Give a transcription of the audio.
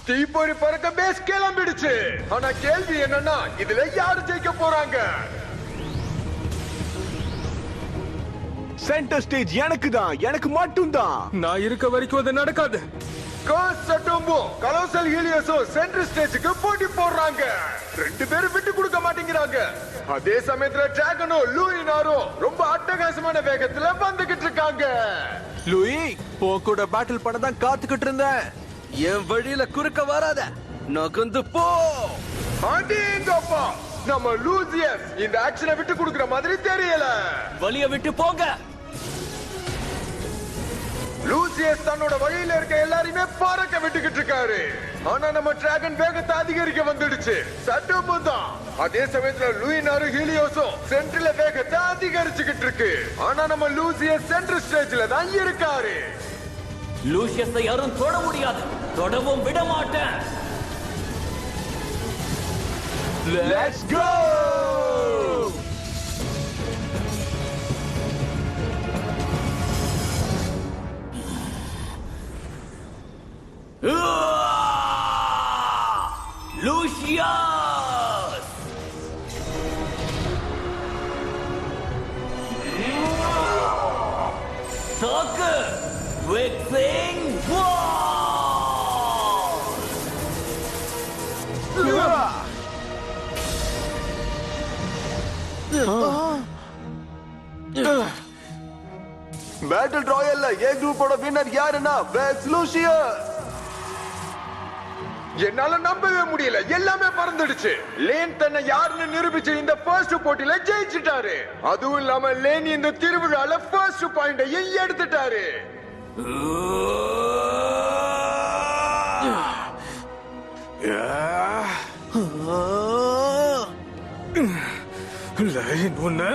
தீப்பொறி பறக்க பேஸ் கிளம்பிடுச்சு. ஆனா கேள்வி என்னன்னா, இதுல யாரு ஜெயிக்க போறாங்க? சென்டர் ஸ்டேஜ் எனக்கு தான், எனக்கு மட்டும் தான். நான் இருக்க வரைக்கும் அது நடக்காது. கலோசல் ஹீலியோஸும் சென்ட்ரல் ஸ்டேஜுக்கு போட்டி போடுறாங்க. ரெண்டு பேரும் விட்டு கொடுக்க மாட்டேங்கிறாங்க. அதே சமயத்துல டிராகனும் லூயினாரும் ரொம்ப அட்டகாசமான வேகத்துல வந்துகிட்டு இருக்காங்க. லூயி, போக்கூட பேட்டில் பண்ண தான் காத்துக்கிட்டு இருந்தேன். என் வழியில குறுக்க வராத, நகர்ந்து போ. அடேங்கப்பா, நம்ம லூசியஸ் இந்த ஆக்ஷனை விட்டு கொடுக்கிற மாதிரி தெரியல. வழிய விட்டு போங்க. லூசியஸ் தன்னோட வழியில இருக்க எல்லாரையுமே பறக்க விட்டுக்கிட்டு இருக்காரு. ஆனா நம்ம டிராகன் வேகத்தை அதிகரிக்க வந்துடுச்சு. சட்டமும் தான். அதே சமயத்துல லூயினாரும் ஹீலியோஸும் சென்ட்ரல வேகத்தை அதிகரிச்சுக்கிட்டு இருக்கு. ஆனா நம்ம லூசியஸ் சென்ட்ரல் ஸ்டேஜ்ல தான் இருக்காரு. லூசியஸை யாரும் தொட முடியாது, தொடவும் விட மாட்டேன். Let's go! லூசியஸ்! தாக்கு! விக்ஸிங் பேட்டில் ராயல்ல ஏ குரூப்போட வின்னர் யாருன்னா வெக்ஸ் லூசியஸ். என்னால நம்பவே முடியல. எல்லாமே பறந்துடுச்சு. லேன் தன்னை யாருன்னு நிரூபிச்சு இந்த ஃபர்ஸ்ட் போட்டியில ஜெயிச்சிட்டாரு. அதுவும் இல்லாம லேன் இந்த திருவிழால ஃபர்ஸ்ட் பாயிண்டையும் எடுத்துட்டாரு. லைன் ஒண்ணு